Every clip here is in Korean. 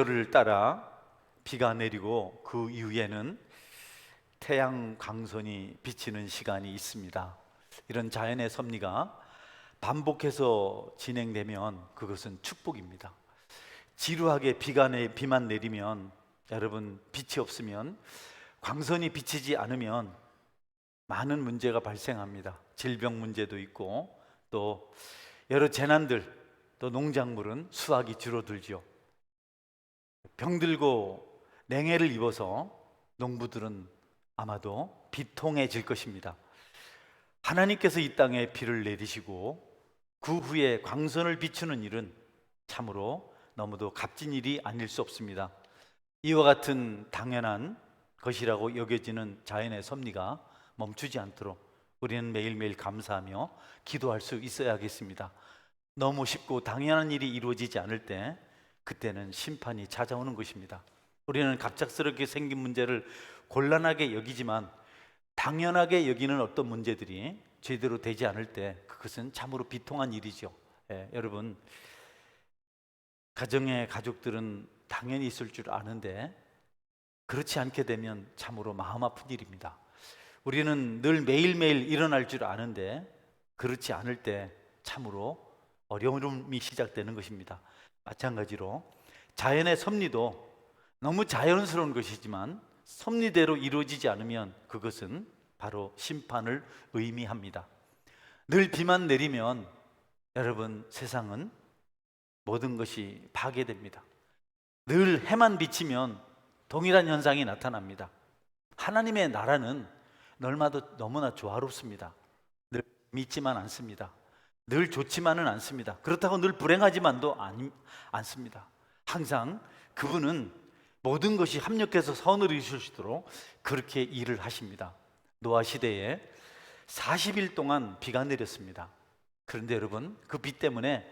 를 따라 비가 내리고 그 이후에는 태양 광선이 비치는 시간이 있습니다. 이런 자연의 섭리가 반복해서 진행되면 그것은 축복입니다. 지루하게 비만 내리면, 여러분, 빛이 없으면, 광선이 비치지 않으면 많은 문제가 발생합니다. 질병 문제도 있고 또 여러 재난들, 또 농작물은 수확이 줄어들죠. 병들고 냉해를 입어서 농부들은 아마도 비통해질 것입니다. 하나님께서 이 땅에 비를 내리시고 그 후에 광선을 비추는 일은 참으로 너무도 값진 일이 아닐 수 없습니다. 이와 같은 당연한 것이라고 여겨지는 자연의 섭리가 멈추지 않도록 우리는 매일매일 감사하며 기도할 수 있어야겠습니다. 너무 쉽고 당연한 일이 이루어지지 않을 때, 그때는 심판이 찾아오는 것입니다. 우리는 갑작스럽게 생긴 문제를 곤란하게 여기지만 당연하게 여기는 어떤 문제들이 제대로 되지 않을 때 그것은 참으로 비통한 일이죠. 여러분, 가정의 가족들은 당연히 있을 줄 아는데 그렇지 않게 되면 참으로 마음 아픈 일입니다. 우리는 늘 매일매일 일어날 줄 아는데 그렇지 않을 때 참으로 어려움이 시작되는 것입니다. 마찬가지로 자연의 섭리도 너무 자연스러운 것이지만 섭리대로 이루어지지 않으면 그것은 바로 심판을 의미합니다. 늘 비만 내리면 여러분, 세상은 모든 것이 파괴됩니다. 늘 해만 비치면 동일한 현상이 나타납니다. 하나님의 나라는 너무나 조화롭습니다. 늘 믿지만 않습니다. 늘 좋지만은 않습니다. 그렇다고 늘 불행하지만도 않습니다. 항상 그분은 모든 것이 합력해서 선을 이루시도록 그렇게 일을 하십니다. 노아 시대에 40일 동안 비가 내렸습니다. 그런데 여러분, 그 비 때문에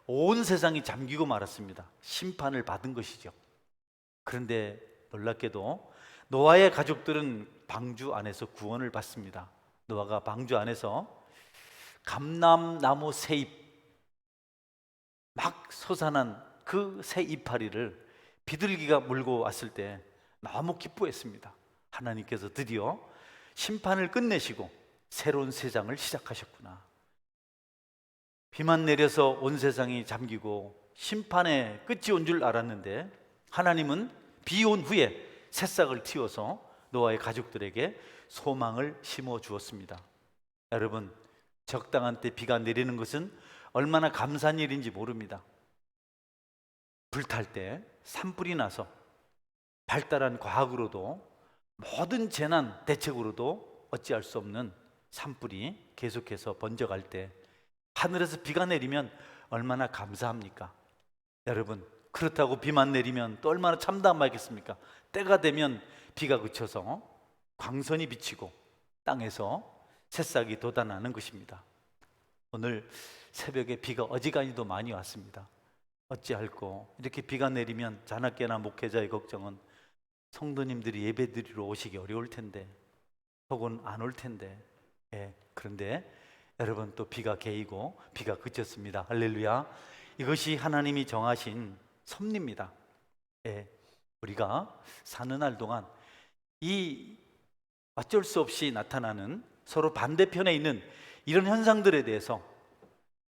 온 세상이 잠기고 말았습니다. 심판을 받은 것이죠. 그런데 놀랍게도 노아의 가족들은 방주 안에서 구원을 받습니다. 노아가 방주 안에서 감람나무 새잎, 막 솟아난 그 새 이파리를 비둘기가 물고 왔을 때 너무 기뻐했습니다. 하나님께서 드디어 심판을 끝내시고 새로운 세상을 시작하셨구나. 비만 내려서 온 세상이 잠기고 심판의 끝이 온 줄 알았는데 하나님은 비 온 후에 새싹을 틔워서 노아의 가족들에게 소망을 심어 주었습니다. 여러분, 적당한 때 비가 내리는 것은 얼마나 감사한 일인지 모릅니다. 불탈 때 산불이 나서 발달한 과학으로도 모든 재난 대책으로도 어찌할 수 없는 산불이 계속해서 번져갈 때 하늘에서 비가 내리면 얼마나 감사합니까? 여러분, 그렇다고 비만 내리면 또 얼마나 참담하겠습니까? 때가 되면 비가 그쳐서 광선이 비치고 땅에서 새싹이 돋아나는 것입니다. 오늘 새벽에 비가 어지간히도 많이 왔습니다. 어찌할꼬 이렇게 비가 내리면 자나깨나 목회자의 걱정은 성도님들이 예배드리러 오시기 어려울 텐데, 혹은 안 올 텐데. 그런데 여러분, 또 비가 개이고 비가 그쳤습니다. 할렐루야. 이것이 하나님이 정하신 섭리입니다. 우리가 사는 날 동안 이 어쩔 수 없이 나타나는 서로 반대편에 있는 이런 현상들에 대해서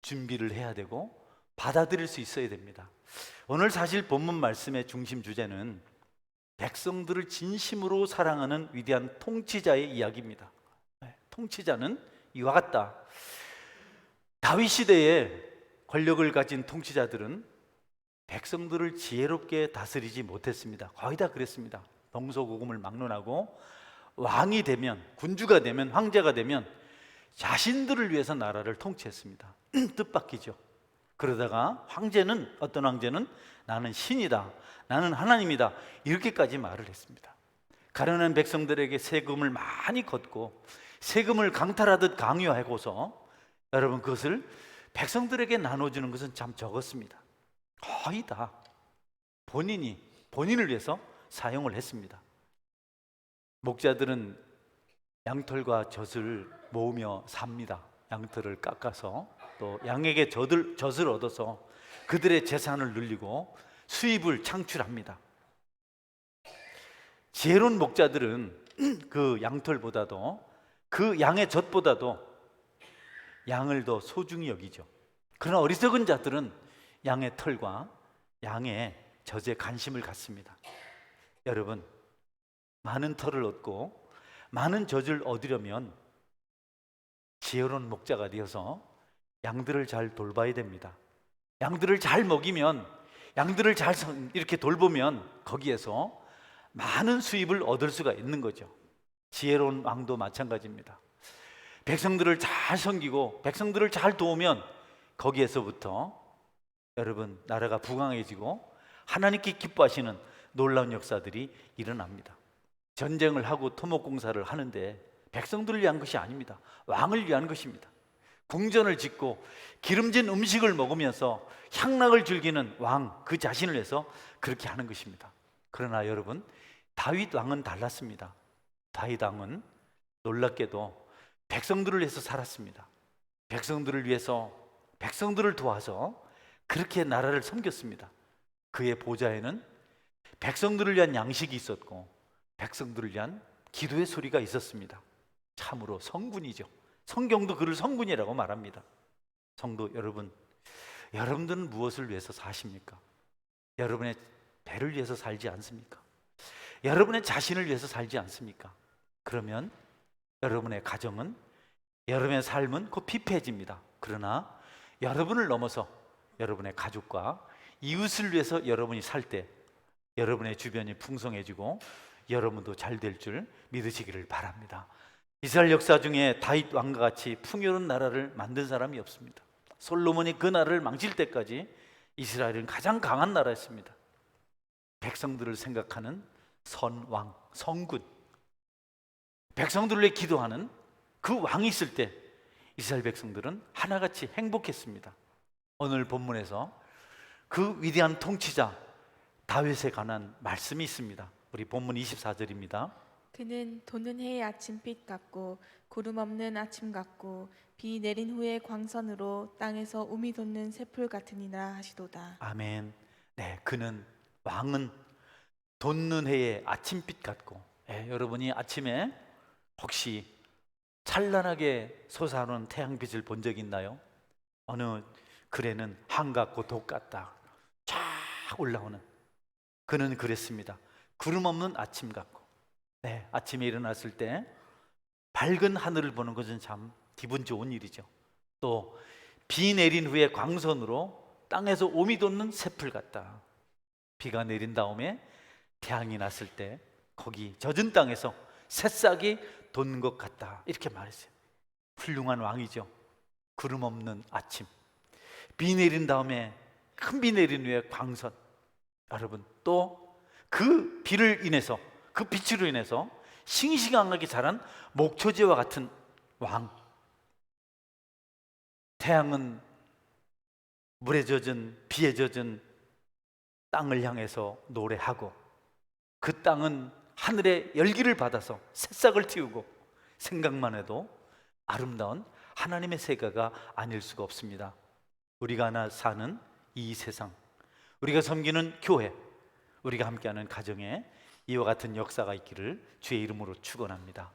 준비를 해야 되고 받아들일 수 있어야 됩니다. 오늘 사실 본문 말씀의 중심 주제는 백성들을 진심으로 사랑하는 위대한 통치자의 이야기입니다. 통치자는 이와 같다. 다윗 시대에 권력을 가진 통치자들은 백성들을 지혜롭게 다스리지 못했습니다. 거의 다 그랬습니다. 동서고금을 막론하고 왕이 되면, 군주가 되면, 황제가 되면 자신들을 위해서 나라를 통치했습니다. 뜻밖이죠. 그러다가 어떤 황제는 나는 신이다, 나는 하나님이다, 이렇게까지 말을 했습니다. 가련한 백성들에게 세금을 많이 걷고 세금을 강탈하듯 강요하고서 여러분, 그것을 백성들에게 나눠주는 것은 참 적었습니다. 거의 다 본인을 위해서 사용을 했습니다. 목자들은 양털과 젖을 모으며 삽니다. 양털을 깎아서 또 양에게 젖을 얻어서 그들의 재산을 늘리고 수입을 창출합니다. 지혜로운 목자들은 그 양털보다도, 그 양의 젖보다도 양을 더 소중히 여기죠. 그러나 어리석은 자들은 양의 털과 양의 젖에 관심을 갖습니다. 여러분, 많은 털을 얻고 많은 젖을 얻으려면 지혜로운 목자가 되어서 양들을 잘 돌봐야 됩니다. 양들을 잘 먹이면, 양들을 잘 이렇게 돌보면 거기에서 많은 수입을 얻을 수가 있는 거죠. 지혜로운 왕도 마찬가지입니다. 백성들을 잘 섬기고 백성들을 잘 도우면 거기에서부터 여러분, 나라가 부강해지고 하나님께 기뻐하시는 놀라운 역사들이 일어납니다. 전쟁을 하고 토목공사를 하는데 백성들을 위한 것이 아닙니다. 왕을 위한 것입니다. 궁전을 짓고 기름진 음식을 먹으면서 향락을 즐기는 왕 그 자신을 위해서 그렇게 하는 것입니다. 그러나 여러분, 다윗 왕은 달랐습니다. 다윗 왕은 놀랍게도 백성들을 위해서 살았습니다. 백성들을 위해서, 백성들을 도와서 그렇게 나라를 섬겼습니다. 그의 보좌에는 백성들을 위한 양식이 있었고 백성들을 위한 기도의 소리가 있었습니다. 참으로 성군이죠. 성경도 그를 성군이라고 말합니다. 성도 여러분, 여러분들은 무엇을 위해서 사십니까? 여러분의 배를 위해서 살지 않습니까? 여러분의 자신을 위해서 살지 않습니까? 그러면 여러분의 가정은, 여러분의 삶은 곧 피폐해집니다. 그러나 여러분을 넘어서 여러분의 가족과 이웃을 위해서 여러분이 살 때 여러분의 주변이 풍성해지고 여러분도 잘 될 줄 믿으시기를 바랍니다. 이스라엘 역사 중에 다윗 왕과 같이 풍요로운 나라를 만든 사람이 없습니다. 솔로몬이 그 나라를 망칠 때까지 이스라엘은 가장 강한 나라였습니다. 백성들을 생각하는 선왕, 성군, 백성들을 위해 기도하는 그 왕이 있을 때 이스라엘 백성들은 하나같이 행복했습니다. 오늘 본문에서 그 위대한 통치자 다윗에 관한 말씀이 있습니다. 우리 본문 24절입니다. 그는 도는 해의 아침빛 같고 구름 없는 아침 같고 비 내린 후의 광선으로 땅에서 우미 돋는 새풀 같으니라 하시도다. 아멘. 네, 그는, 왕은 돋는 해의 아침빛 같고, 여러분이 아침에 혹시 찬란하게 솟아오르는 태양빛을 본 적 있나요? 어느 글에는 한같고 독 같다 쫙 올라오는, 그는 그랬습니다. 구름 없는 아침 같고, 아침에 일어났을 때 밝은 하늘을 보는 것은 참 기분 좋은 일이죠. 또 비 내린 후에 광선으로 땅에서 오미 돋는 새풀 같다. 비가 내린 다음에 태양이 났을 때 거기 젖은 땅에서 새싹이 돋는 것 같다, 이렇게 말했어요. 훌륭한 왕이죠. 구름 없는 아침, 비 내린 다음에 큰 비 내린 후에 광선. 여러분, 또 그 비를 인해서, 그 빛으로 인해서 싱싱하게 자란 목초지와 같은 왕. 태양은 물에 젖은, 비에 젖은 땅을 향해서 노래하고, 그 땅은 하늘의 열기를 받아서 새싹을 틔우고, 생각만 해도 아름다운 하나님의 세가가 아닐 수가 없습니다. 우리가 하나 사는 이 세상, 우리가 섬기는 교회, 우리가 함께하는 가정에 이와 같은 역사가 있기를 주의 이름으로 축원합니다.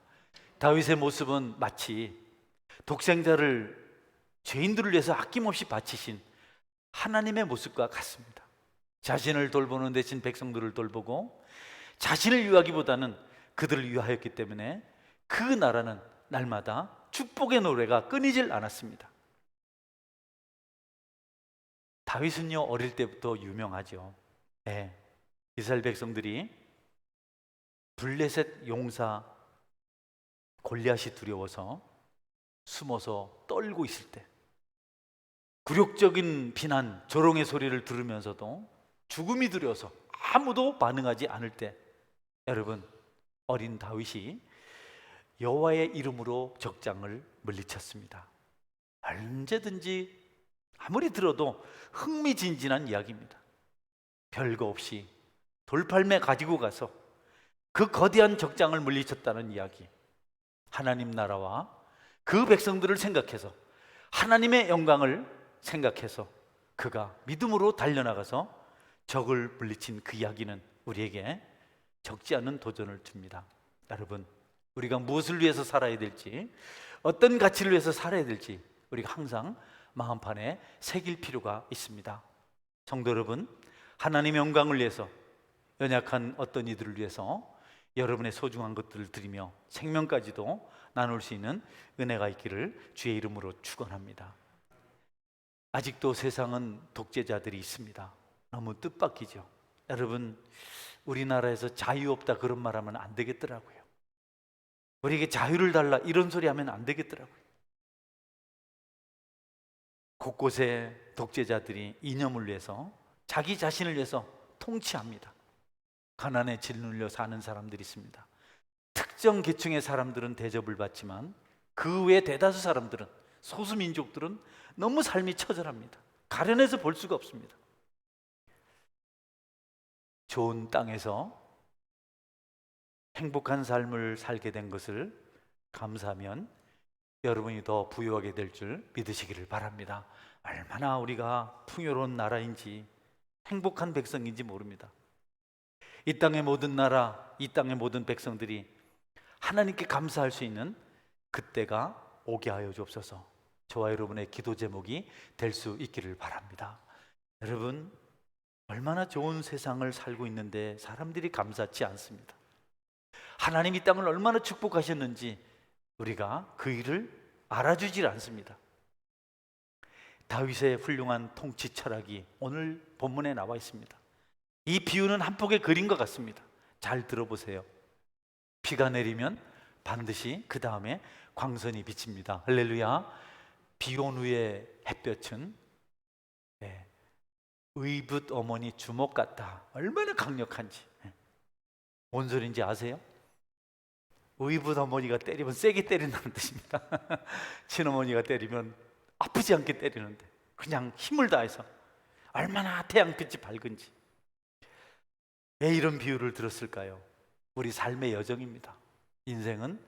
다윗의 모습은 마치 독생자를 죄인들을 위해서 아낌없이 바치신 하나님의 모습과 같습니다. 자신을 돌보는 대신 백성들을 돌보고 자신을 위하기보다는 그들을 위하였기 때문에 그 나라는 날마다 축복의 노래가 끊이질 않았습니다. 다윗은요, 어릴 때부터 유명하죠. 이스라엘 백성들이 블레셋 용사 골리앗이 두려워서 숨어서 떨고 있을 때, 굴욕적인 비난, 조롱의 소리를 들으면서도 죽음이 두려워서 아무도 반응하지 않을 때, 여러분, 어린 다윗이 여호와의 이름으로 적장을 물리쳤습니다. 언제든지 아무리 들어도 흥미진진한 이야기입니다. 별거 없이 돌팔매 가지고 가서 그 거대한 적장을 물리쳤다는 이야기. 하나님 나라와 그 백성들을 생각해서, 하나님의 영광을 생각해서 그가 믿음으로 달려나가서 적을 물리친 그 이야기는 우리에게 적지 않은 도전을 줍니다. 여러분, 우리가 무엇을 위해서 살아야 될지, 어떤 가치를 위해서 살아야 될지 우리가 항상 마음판에 새길 필요가 있습니다. 성도 여러분, 하나님의 영광을 위해서, 연약한 어떤 이들을 위해서 여러분의 소중한 것들을 드리며 생명까지도 나눌 수 있는 은혜가 있기를 주의 이름으로 축원합니다. 아직도 세상은 독재자들이 있습니다. 너무 뜻밖이죠. 여러분, 우리나라에서 자유 없다 그런 말하면 안 되겠더라고요. 우리에게 자유를 달라 이런 소리 하면 안 되겠더라고요. 곳곳에 독재자들이 이념을 위해서, 자기 자신을 위해서 통치합니다. 가난에 짓눌려 사는 사람들이 있습니다. 특정 계층의 사람들은 대접을 받지만 그 외 대다수 사람들은, 소수민족들은 너무 삶이 처절합니다. 가려내서 볼 수가 없습니다. 좋은 땅에서 행복한 삶을 살게 된 것을 감사하면 여러분이 더 부유하게 될 줄 믿으시기를 바랍니다. 얼마나 우리가 풍요로운 나라인지, 행복한 백성인지 모릅니다. 이 땅의 모든 나라, 이 땅의 모든 백성들이 하나님께 감사할 수 있는 그때가 오게 하여 주옵소서. 저와 여러분의 기도 제목이 될 수 있기를 바랍니다. 여러분, 얼마나 좋은 세상을 살고 있는데 사람들이 감사치 않습니다. 하나님 이 땅을 얼마나 축복하셨는지 우리가 그 일을 알아주질 않습니다. 다윗의 훌륭한 통치 철학이 오늘 본문에 나와 있습니다. 이 비유는 한 폭의 그림과 같습니다. 잘 들어보세요. 비가 내리면 반드시 그 다음에 광선이 비칩니다. 할렐루야. 비 온 후에 햇볕은 의붓 어머니 주먹 같다. 얼마나 강력한지. 뭔 소리인지 아세요? 의붓 어머니가 때리면 세게 때린다는 뜻입니다. 친어머니가 때리면 아프지 않게 때리는데 그냥 힘을 다해서, 얼마나 태양빛이 밝은지. 왜 이런 비유를 들었을까요? 우리 삶의 여정입니다. 인생은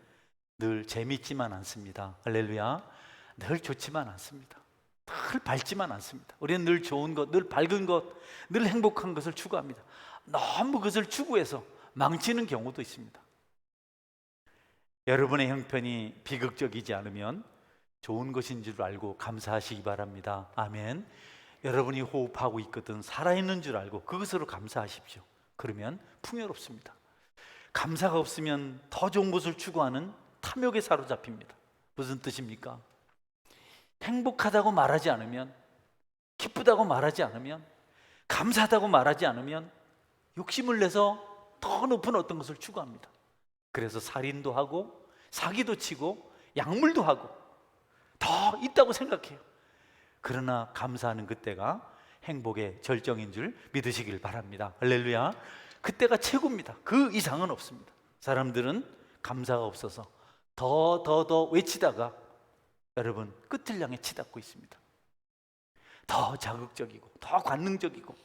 늘 재밌지만 않습니다. 할렐루야. 늘 좋지만 않습니다. 늘 밝지만 않습니다. 우리는 늘 좋은 것, 늘 밝은 것, 늘 행복한 것을 추구합니다. 너무 그것을 추구해서 망치는 경우도 있습니다. 여러분의 형편이 비극적이지 않으면 좋은 것인 줄 알고 감사하시기 바랍니다. 아멘. 여러분이 호흡하고 있거든 살아있는 줄 알고 그것으로 감사하십시오. 그러면 풍요롭습니다. 감사가 없으면 더 좋은 것을 추구하는 탐욕에 사로잡힙니다. 무슨 뜻입니까? 행복하다고 말하지 않으면, 기쁘다고 말하지 않으면, 감사하다고 말하지 않으면 욕심을 내서 더 높은 어떤 것을 추구합니다. 그래서 살인도 하고 사기도 치고 약물도 하고 더 있다고 생각해요. 그러나 감사하는 그때가 행복의 절정인 줄 믿으시길 바랍니다. 할렐루야. 그때가 최고입니다. 그 이상은 없습니다. 사람들은 감사가 없어서 더 외치다가 여러분 끝을 향해 치닫고 있습니다. 더 자극적이고 더 관능적이고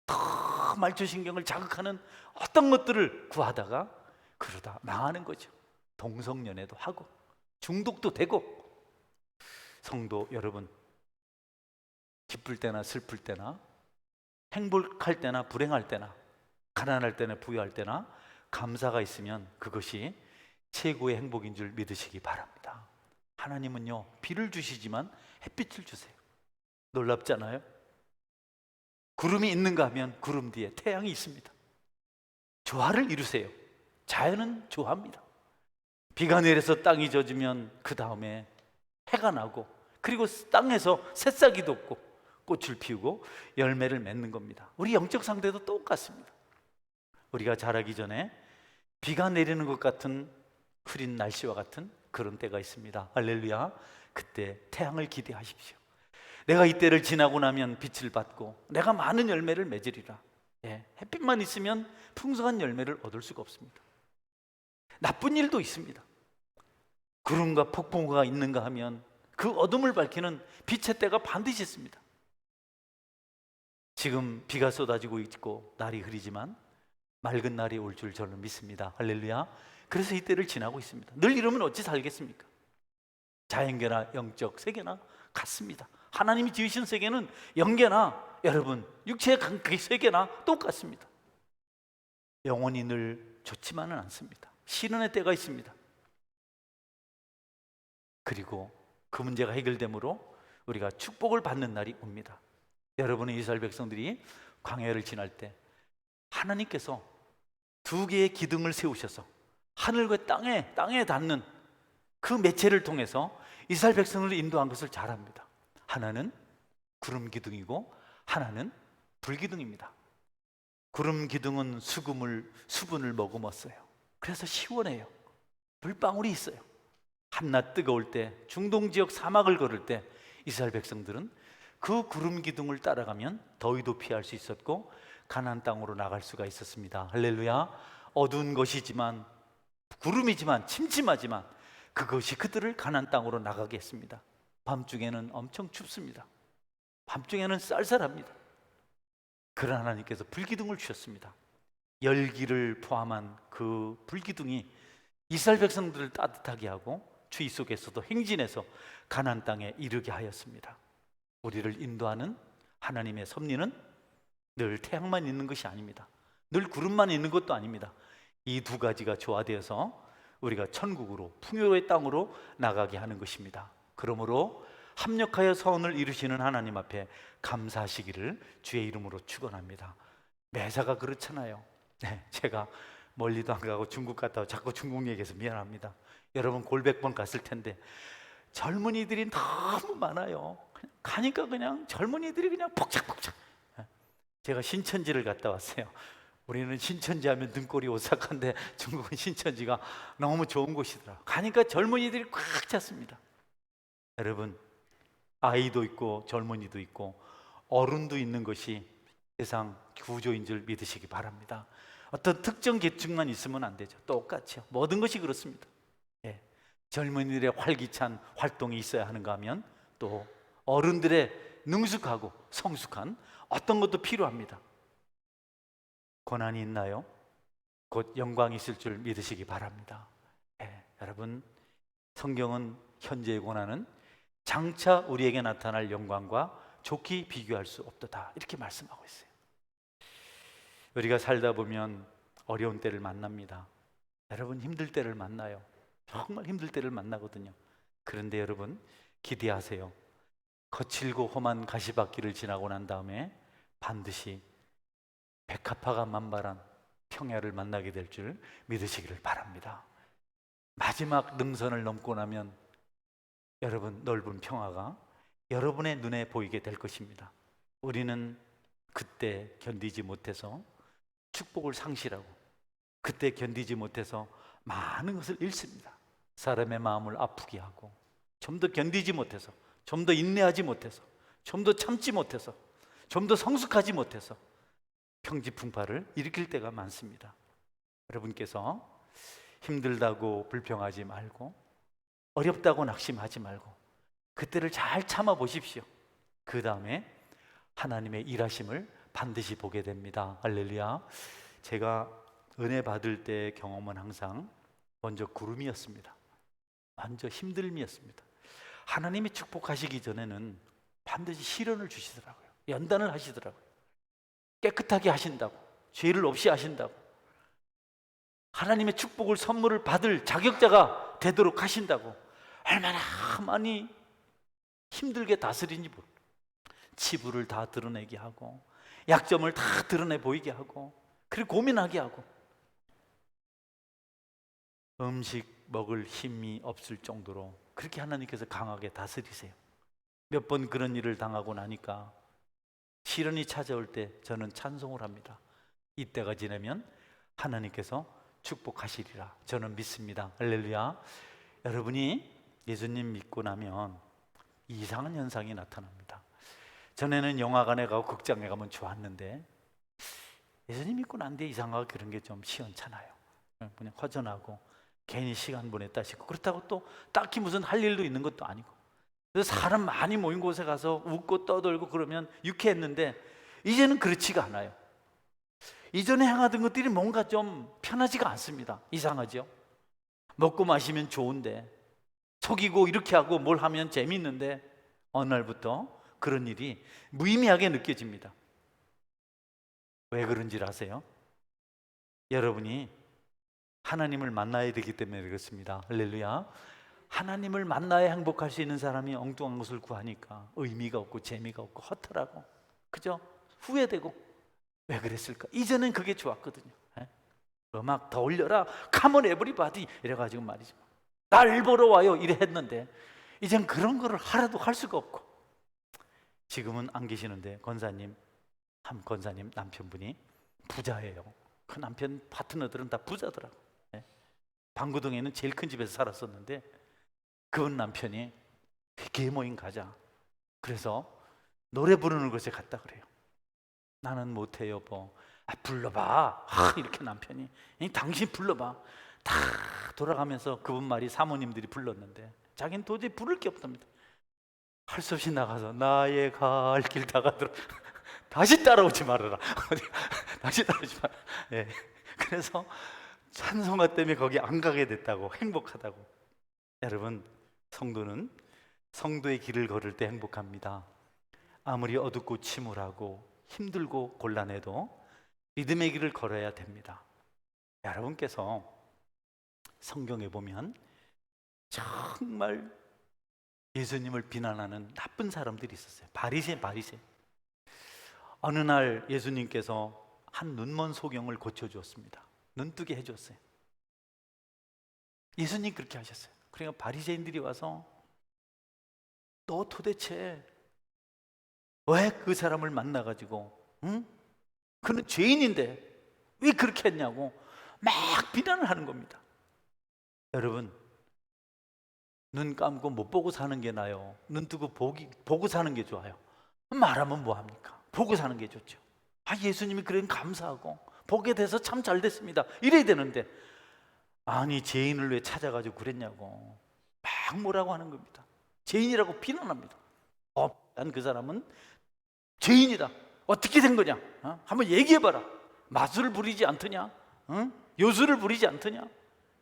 더 말초신경을 자극하는 어떤 것들을 구하다가 그러다 망하는 거죠. 동성연애도 하고 중독도 되고. 성도 여러분, 기쁠 때나 슬플 때나, 행복할 때나 불행할 때나, 가난할 때나 부유할 때나 감사가 있으면 그것이 최고의 행복인 줄 믿으시기 바랍니다. 하나님은요, 비를 주시지만 햇빛을 주세요. 놀랍잖아요? 구름이 있는가 하면 구름 뒤에 태양이 있습니다. 조화를 이루세요. 자연은 조화입니다. 비가 내려서 땅이 젖으면 그 다음에 해가 나고, 그리고 땅에서 새싹이 돋고 꽃을 피우고 열매를 맺는 겁니다. 우리 영적 상태도 똑같습니다. 우리가 자라기 전에 비가 내리는 것 같은 흐린 날씨와 같은 그런 때가 있습니다. 할렐루야. 그때 태양을 기대하십시오. 내가 이 때를 지나고 나면 빛을 받고 내가 많은 열매를 맺으리라. 햇빛만 있으면 풍성한 열매를 얻을 수가 없습니다. 나쁜 일도 있습니다. 구름과 폭풍우가 있는가 하면 그 어둠을 밝히는 빛의 때가 반드시 있습니다. 지금 비가 쏟아지고 있고 날이 흐리지만 맑은 날이 올 줄 저는 믿습니다. 할렐루야. 그래서 이 때를 지나고 있습니다. 늘 이러면 어찌 살겠습니까? 자연계나 영적 세계나 같습니다. 하나님이 지으신 세계는 영계나 여러분, 육체의 그 세계나 똑같습니다. 영혼이 늘 좋지만은 않습니다. 시련의 때가 있습니다. 그리고 그 문제가 해결되므로 우리가 축복을 받는 날이 옵니다. 여러분의 이스라엘 백성들이 광야를 지날 때 하나님께서 두 개의 기둥을 세우셔서 하늘과 땅에 닿는 그 매체를 통해서 이스라엘 백성을 인도한 것을 잘 압니다. 하나는 구름 기둥이고 하나는 불 기둥입니다. 구름 기둥은 수분을 머금었어요. 그래서 시원해요. 불방울이 있어요. 한낮 뜨거울 때, 중동 지역 사막을 걸을 때 이스라엘 백성들은 그 구름 기둥을 따라가면 더위도 피할 수 있었고 가나안 땅으로 나갈 수가 있었습니다. 할렐루야. 어두운 것이지만, 구름이지만, 침침하지만 그것이 그들을 가나안 땅으로 나가게 했습니다. 밤중에는 엄청 춥습니다. 밤중에는 쌀쌀합니다. 그러나 하나님께서 불기둥을 주셨습니다. 열기를 포함한 그 불기둥이 이스라엘 백성들을 따뜻하게 하고 추위 속에서도 행진해서 가나안 땅에 이르게 하였습니다. 우리를 인도하는 하나님의 섭리는 늘 태양만 있는 것이 아닙니다. 늘 구름만 있는 것도 아닙니다. 이 두 가지가 조화되어서 우리가 천국으로, 풍요로의 땅으로 나가게 하는 것입니다. 그러므로 합력하여 서원을 이루시는 하나님 앞에 감사하시기를 주의 이름으로 축원합니다. 매사가 그렇잖아요. 제가 멀리도 안 가고 중국 갔다 와서 자꾸 중국 얘기해서 미안합니다. 여러분 골백번 갔을 텐데 젊은이들이 너무 많아요. 가니까 그냥 젊은이들이 그냥 폭착폭착. 제가 신천지를 갔다 왔어요. 우리는 신천지 하면 등골이 오싹한데 중국은 신천지가 너무 좋은 곳이더라. 가니까 젊은이들이 꽉 찼습니다. 여러분, 아이도 있고 젊은이도 있고 어른도 있는 것이 세상 구조인 줄 믿으시기 바랍니다. 어떤 특정 계층만 있으면 안 되죠. 똑같이요. 모든 것이 그렇습니다. 젊은이들의 활기찬 활동이 있어야 하는가 하면 또 어른들의 능숙하고 성숙한 어떤 것도 필요합니다. 고난이 있나요? 곧 영광이 있을 줄 믿으시기 바랍니다. 여러분, 성경은 현재의 고난은 장차 우리에게 나타날 영광과 좋게 비교할 수 없도다 이렇게 말씀하고 있어요. 우리가 살다 보면 어려운 때를 만납니다. 여러분, 힘들 때를 만나요. 정말 힘들 때를 만나거든요. 그런데 여러분, 기대하세요. 거칠고 험한 가시밭길을 지나고 난 다음에 반드시 백합화가 만발한 평야를 만나게 될 줄 믿으시기를 바랍니다. 마지막 능선을 넘고 나면 여러분, 넓은 평화가 여러분의 눈에 보이게 될 것입니다. 우리는 그때 견디지 못해서 축복을 상실하고 그때 견디지 못해서 많은 것을 잃습니다. 사람의 마음을 아프게 하고 좀 더 견디지 못해서, 좀 더 인내하지 못해서, 좀 더 참지 못해서, 좀 더 성숙하지 못해서 평지풍파를 일으킬 때가 많습니다. 여러분께서 힘들다고 불평하지 말고 어렵다고 낙심하지 말고 그때를 잘 참아 보십시오. 그 다음에 하나님의 일하심을 반드시 보게 됩니다. 할렐루야. 제가 은혜 받을 때 경험은 항상 먼저 구름이었습니다. 먼저 힘듦이었습니다. 하나님이 축복하시기 전에는 반드시 시련을 주시더라고요. 연단을 하시더라고요. 깨끗하게 하신다고, 죄를 없이 하신다고, 하나님의 축복을 선물을 받을 자격자가 되도록 하신다고. 얼마나 많이 힘들게 다스리는지 모르. 치부를 다 드러내게 하고 약점을 다 드러내 보이게 하고 그리고 고민하게 하고 음식 먹을 힘이 없을 정도로 그렇게 하나님께서 강하게 다스리세요. 몇 번 그런 일을 당하고 나니까 시련이 찾아올 때 저는 찬송을 합니다. 이때가 지나면 하나님께서 축복하시리라 저는 믿습니다. 할렐루야. 여러분이 예수님 믿고 나면 이상한 현상이 나타납니다. 전에는 영화관에 가고 극장에 가면 좋았는데 예수님 믿고 난 뒤에 이상하게 그런 게 좀 시원찮아요. 그냥 허전하고 괜히 시간 보냈다 싶고 그렇다고 또 딱히 무슨 할 일도 있는 것도 아니고 그래서 사람 많이 모인 곳에 가서 웃고 떠들고 그러면 유쾌했는데 이제는 그렇지가 않아요. 이전에 행하던 것들이 뭔가 좀 편하지가 않습니다. 이상하죠? 먹고 마시면 좋은데 속이고 이렇게 하고 뭘 하면 재미있는데 어느 날부터 그런 일이 무의미하게 느껴집니다. 왜 그런지 아세요? 여러분이 하나님을 만나야 되기 때문에 그렇습니다. 할렐루야. 하나님을 만나야 행복할 수 있는 사람이 엉뚱한 것을 구하니까 의미가 없고 재미가 없고 허탈하고, 그죠? 후회되고. 왜 그랬을까? 이전엔 그게 좋았거든요. 예? 음악 더 올려라, Come on everybody 이래가지고 말이죠, 날 보러 와요 이래 했는데 이젠 그런 거를 하라도 할 수가 없고. 지금은 안 계시는데 한 권사님 남편분이 부자예요. 그 남편 파트너들은 다 부자더라고. 예? 방구동에는 제일 큰 집에서 살았었는데 그 남편이 회개 모임 가자, 그래서 노래 부르는 곳에 갔다 그래요. 나는 못해 여보. 불러봐. 이렇게 남편이, 당신 불러봐. 다 돌아가면서 그분 말이 사모님들이 불렀는데 자기는 도저히 부를 게 없답니다. 할 수 없이 나가서 나의 갈 길 다 가도록 다시 따라오지 말아라. 다시 따라오지 마라. 예. 그래서 찬송가 때문에 거기 안 가게 됐다고, 행복하다고. 여러분, 성도는 성도의 길을 걸을 때 행복합니다. 아무리 어둡고 침울하고 힘들고 곤란해도 믿음의 길을 걸어야 됩니다. 여러분께서 성경에 보면 정말 예수님을 비난하는 나쁜 사람들이 있었어요. 바리새. 어느 날 예수님께서 한 눈먼 소경을 고쳐주었습니다. 눈뜨게 해줬어요. 예수님 그렇게 하셨어요. 그러니까 바리새인들이 와서 너 도대체 왜 그 사람을 만나가지고, 응? 그는 죄인인데 왜 그렇게 했냐고 막 비난을 하는 겁니다. 여러분, 눈 감고 못 보고 사는 게 나아요? 눈 뜨고 보고 사는 게 좋아요? 말하면 뭐합니까? 보고 사는 게 좋죠. 예수님이 그런 감사하고 보게 돼서 참 잘 됐습니다 이래야 되는데, 아니 죄인을 왜 찾아가지고 그랬냐고 막 뭐라고 하는 겁니다. 죄인이라고 비난합니다. 난 그 사람은 죄인이다. 어떻게 된 거냐? 한번 얘기해봐라. 마술을 부리지 않더냐? 요술을 부리지 않더냐?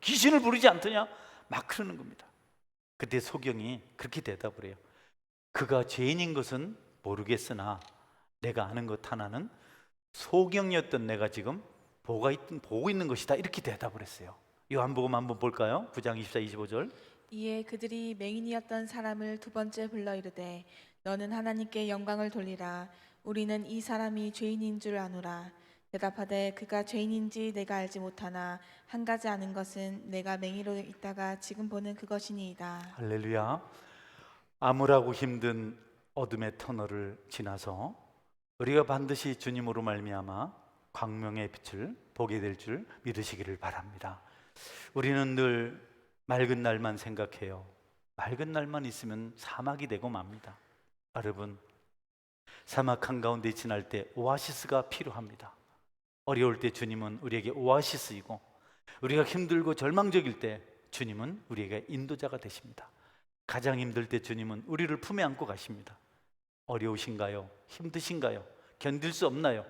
귀신을 부리지 않더냐? 막 그러는 겁니다. 그때 소경이 그렇게 대답을 해요. 그가 죄인인 것은 모르겠으나 내가 아는 것 하나는 소경이었던 내가 지금 보고 있는 것이다, 이렇게 대답을 했어요. 요한복음 한번 볼까요? 9장 24, 25절. 이에 그들이 맹인이었던 사람을 두 번째 불러 이르되 너는 하나님께 영광을 돌리라. 우리는 이 사람이 죄인인 줄 아노라. 대답하되 그가 죄인인지 내가 알지 못하나 한 가지 아는 것은 내가 맹인으로 있다가 지금 보는 그것이니이다. 할렐루야. 암울하고 힘든 어둠의 터널을 지나서 우리가 반드시 주님으로 말미암아 광명의 빛을 보게 될 줄 믿으시기를 바랍니다. 우리는 늘 맑은 날만 생각해요. 맑은 날만 있으면 사막이 되고 맙니다. 여러분, 사막 한가운데 지날 때 오아시스가 필요합니다. 어려울 때 주님은 우리에게 오아시스이고, 우리가 힘들고 절망적일 때 주님은 우리에게 인도자가 되십니다. 가장 힘들 때 주님은 우리를 품에 안고 가십니다. 어려우신가요? 힘드신가요? 견딜 수 없나요?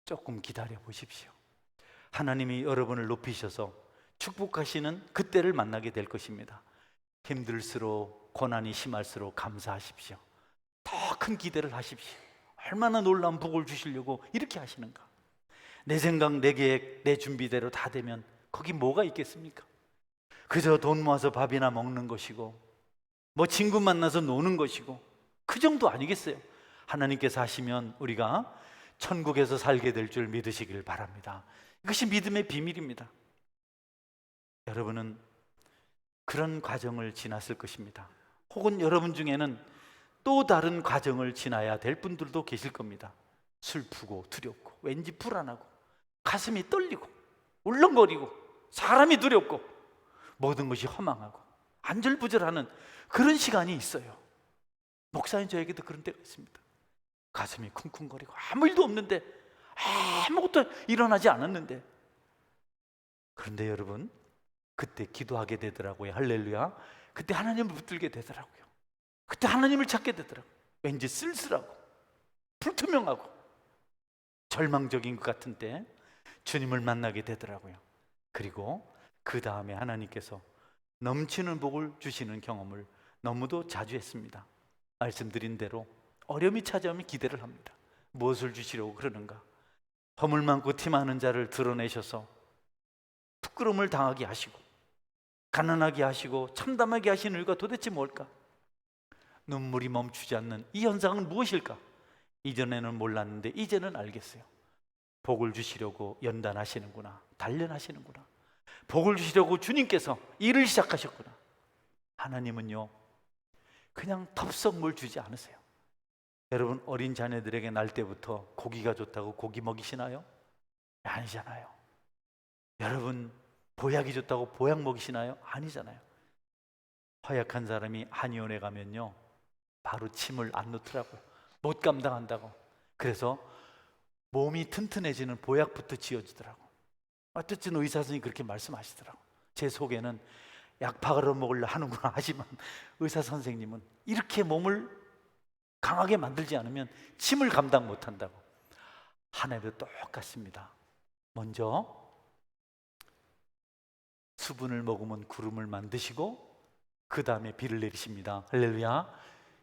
조금 기다려 보십시오. 하나님이 여러분을 높이셔서 축복하시는 그때를 만나게 될 것입니다. 힘들수록, 고난이 심할수록 감사하십시오. 더 큰 기대를 하십시오. 얼마나 놀라운 복을 주시려고 이렇게 하시는가. 내 생각, 내 계획, 내 준비대로 다 되면 거기 뭐가 있겠습니까? 그저 돈 모아서 밥이나 먹는 것이고, 뭐 친구 만나서 노는 것이고, 그 정도 아니겠어요? 하나님께서 하시면 우리가 천국에서 살게 될 줄 믿으시길 바랍니다. 이것이 믿음의 비밀입니다. 여러분은 그런 과정을 지났을 것입니다. 혹은 여러분 중에는 또 다른 과정을 지나야 될 분들도 계실 겁니다. 슬프고 두렵고 왠지 불안하고 가슴이 떨리고 울렁거리고 사람이 두렵고 모든 것이 허망하고 안절부절하는 그런 시간이 있어요. 목사님, 저에게도 그런 때가 있습니다. 가슴이 쿵쿵거리고 아무 일도 없는데, 아무것도 일어나지 않았는데, 그런데 여러분, 그때 기도하게 되더라고요. 할렐루야. 그때 하나님을 붙들게 되더라고요. 그때 하나님을 찾게 되더라고요. 왠지 쓸쓸하고 불투명하고 절망적인 것 같은 때 주님을 만나게 되더라고요. 그리고 그 다음에 하나님께서 넘치는 복을 주시는 경험을 너무도 자주 했습니다. 말씀드린 대로 어려움이 찾아오면 기대를 합니다. 무엇을 주시려고 그러는가? 허물 많고 티 많은 자를 드러내셔서 부끄러움을 당하게 하시고 가난하게 하시고 참담하게 하시는 이유가 도대체 뭘까? 눈물이 멈추지 않는 이 현상은 무엇일까? 이전에는 몰랐는데 이제는 알겠어요. 복을 주시려고 연단하시는구나, 단련하시는구나. 복을 주시려고 주님께서 일을 시작하셨구나. 하나님은요, 그냥 덥석 뭘 주지 않으세요. 여러분, 어린 자녀들에게 날 때부터 고기가 좋다고 고기 먹이시나요? 아니잖아요. 여러분, 보약이 좋다고 보약 먹이시나요? 아니잖아요. 허약한 사람이 한의원에 가면요, 바로 침을 안 놓더라고요. 못 감당한다고. 그래서 몸이 튼튼해지는 보약부터 지어주더라고. 어쨌든 의사 선생님이 그렇게 말씀하시더라고. 제 속에는 약파를 먹으려 하는구나 하지만 의사 선생님은 이렇게 몸을 강하게 만들지 않으면 침을 감당 못한다고. 하나님도 똑같습니다. 먼저 수분을 머금은 구름을 만드시고 그 다음에 비를 내리십니다. 할렐루야.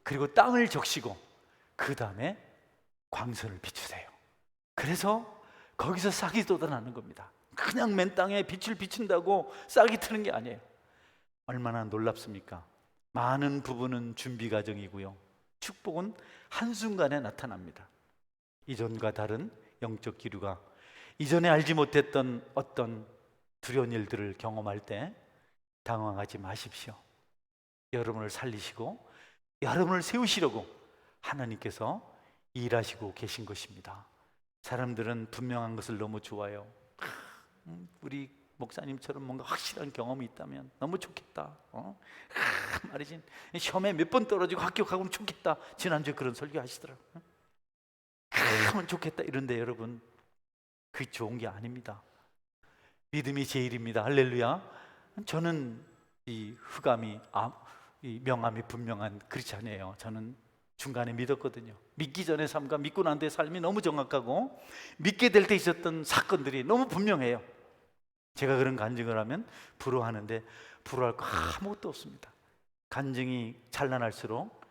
그리고 땅을 적시고 그 다음에 광선을 비추세요. 그래서 거기서 싹이 돋아나는 겁니다. 그냥 맨 땅에 빛을 비춘다고 싹이 트는 게 아니에요. 얼마나 놀랍습니까? 많은 부분은 준비 과정이고요, 축복은 한순간에 나타납니다. 이전과 다른 영적 기류가, 이전에 알지 못했던 어떤 두려운 일들을 경험할 때 당황하지 마십시오. 여러분을 살리시고 여러분을 세우시려고 하나님께서 일하시고 계신 것입니다. 사람들은 분명한 것을 너무 좋아해요. 우리 목사님처럼 뭔가 확실한 경험이 있다면 너무 좋겠다. 말이지, 시험에 몇 번 떨어지고 합격하고는 좋겠다. 지난주에 그런 설교 하시더라고요. 하면 좋겠다 이런데 여러분, 그게 좋은 게 아닙니다. 믿음이 제일입니다. 할렐루야. 저는 이 흑암이 이 명암이 분명한 크리스찬이에요. 저는 중간에 믿었거든요. 믿기 전의 삶과 믿고 난 뒤의 삶이 너무 정확하고 믿게 될 때 있었던 사건들이 너무 분명해요. 제가 그런 간증을 하면 부러워하는데 부러워할 거 아무것도 없습니다. 간증이 찬란할수록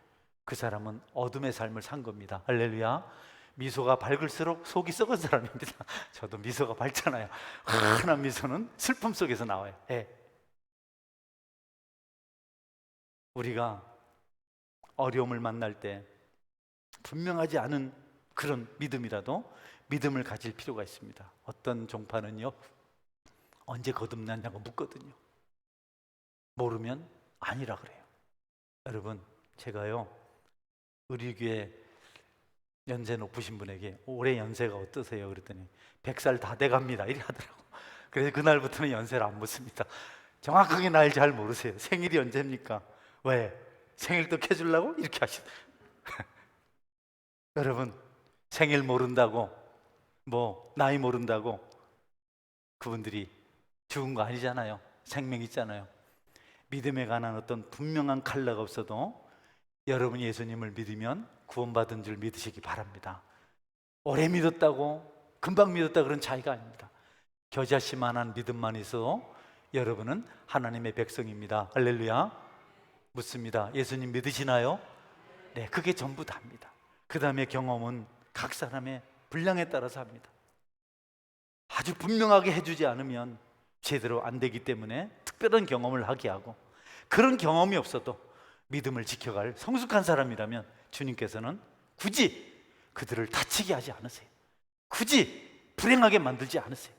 그 사람은 어둠의 삶을 산 겁니다. 할렐루야. 미소가 밝을수록 속이 썩은 사람입니다. 저도 미소가 밝잖아요. 환한 미소는 슬픔 속에서 나와요. 우리가 어려움을 만날 때 분명하지 않은 그런 믿음이라도 믿음을 가질 필요가 있습니다. 어떤 종파는요, 언제 거듭났냐고 묻거든요. 모르면 아니라 그래요. 여러분, 제가요, 우리 교회 연세 높으신 분에게 올해 연세가 어떠세요? 그랬더니 100살 다 돼갑니다 이래 하더라고. 그래서 그날부터는 연세를 안 묻습니다. 정확하게 날 잘 모르세요. 생일이 언제입니까? 왜? 생일 또 해주려고? 이렇게 하시더라고요. 여러분, 생일 모른다고, 나이 모른다고 그분들이 죽은 거 아니잖아요. 생명 있잖아요. 믿음에 관한 어떤 분명한 컬러가 없어도 여러분이 예수님을 믿으면 구원받은 줄 믿으시기 바랍니다. 오래 믿었다고 금방 믿었다 그런 차이가 아닙니다. 겨자씨만한 믿음만 있어 여러분은 하나님의 백성입니다. 할렐루야. 묻습니다. 예수님 믿으시나요? 네, 그게 전부 다입니다. 그 다음에 경험은 각 사람의 분량에 따라서 합니다. 아주 분명하게 해주지 않으면 제대로 안 되기 때문에 특별한 경험을 하게 하고, 그런 경험이 없어도 믿음을 지켜갈 성숙한 사람이라면 주님께서는 굳이 그들을 다치게 하지 않으세요. 굳이 불행하게 만들지 않으세요.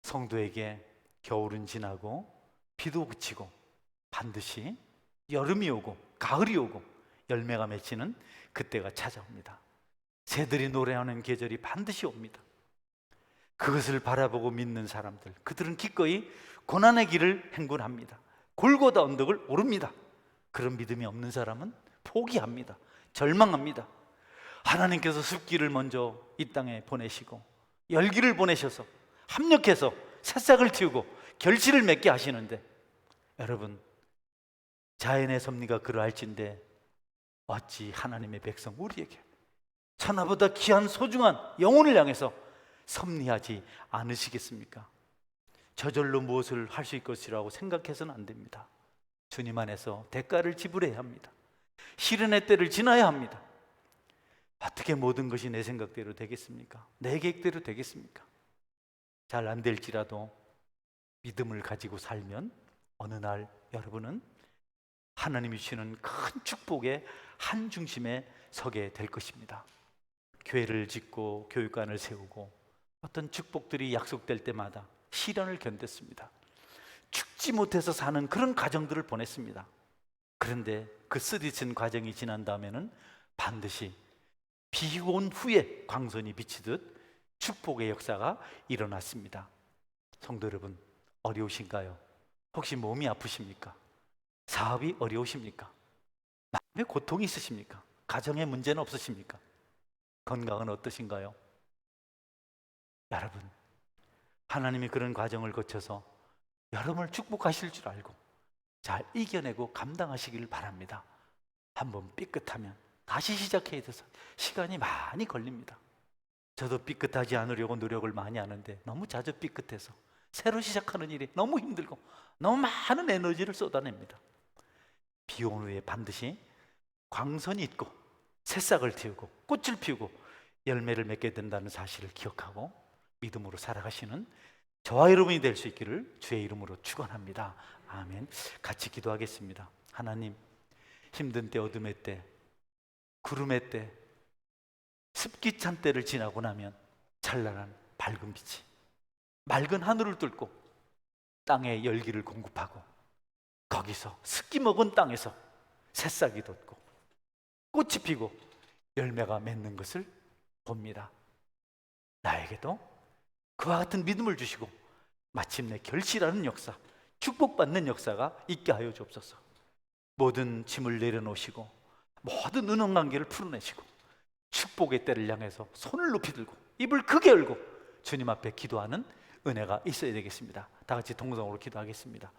성도에게 겨울은 지나고 비도 그치고 반드시 여름이 오고 가을이 오고 열매가 맺히는 그때가 찾아옵니다. 새들이 노래하는 계절이 반드시 옵니다. 그것을 바라보고 믿는 사람들, 그들은 기꺼이 고난의 길을 행군합니다. 골고다 언덕을 오릅니다. 그런 믿음이 없는 사람은 포기합니다. 절망합니다. 하나님께서 숲길을 먼저 이 땅에 보내시고 열기를 보내셔서 합력해서 새싹을 틔우고 결실을 맺게 하시는데, 여러분, 자연의 섭리가 그러할진데 어찌 하나님의 백성 우리에게 천하보다 귀한 소중한 영혼을 향해서 섭리하지 않으시겠습니까? 저절로 무엇을 할 수 있을 것이라고 생각해서는 안 됩니다. 주님 안에서 대가를 지불해야 합니다. 시련의 때를 지나야 합니다. 어떻게 모든 것이 내 생각대로 되겠습니까? 내 계획대로 되겠습니까? 잘 안 될지라도 믿음을 가지고 살면 어느 날 여러분은 하나님이 주시는 큰 축복의 한 중심에 서게 될 것입니다. 교회를 짓고 교육관을 세우고 어떤 축복들이 약속될 때마다 시련을 견뎠습니다. 죽지 못해서 사는 그런 가정들을 보냈습니다. 그런데 그 쓰디쓴 과정이 지난 다음에는 반드시 비온 후에 광선이 비치듯 축복의 역사가 일어났습니다. 성도 여러분, 어려우신가요? 혹시 몸이 아프십니까? 사업이 어려우십니까? 마음에 고통이 있으십니까? 가정에 문제는 없으십니까? 건강은 어떠신가요? 여러분, 하나님이 그런 과정을 거쳐서 여러분을 축복하실 줄 알고 잘 이겨내고 감당하시길 바랍니다. 한번 삐끗하면 다시 시작해야 돼서 시간이 많이 걸립니다. 저도 삐끗하지 않으려고 노력을 많이 하는데 너무 자주 삐끗해서 새로 시작하는 일이 너무 힘들고 너무 많은 에너지를 쏟아냅니다. 비 온 후에 반드시 광선이 있고 새싹을 틔우고 꽃을 피우고 열매를 맺게 된다는 사실을 기억하고 믿음으로 살아가시는 저와 여러분이 될 수 있기를 주의 이름으로 축원합니다. 아멘. 같이 기도하겠습니다. 하나님, 힘든 때, 어둠의 때, 구름의 때, 습기 찬 때를 지나고 나면 찬란한 밝은 빛이 맑은 하늘을 뚫고 땅에 열기를 공급하고 거기서 습기 먹은 땅에서 새싹이 돋고 꽃이 피고 열매가 맺는 것을 봅니다. 나에게도 그와 같은 믿음을 주시고 마침내 결실하는 역사, 축복받는 역사가 있게 하여 주옵소서. 모든 짐을 내려놓으시고 모든 은원관계를 풀어내시고 축복의 때를 향해서 손을 높이 들고 입을 크게 열고 주님 앞에 기도하는 은혜가 있어야 되겠습니다. 다 같이 동성으로 기도하겠습니다.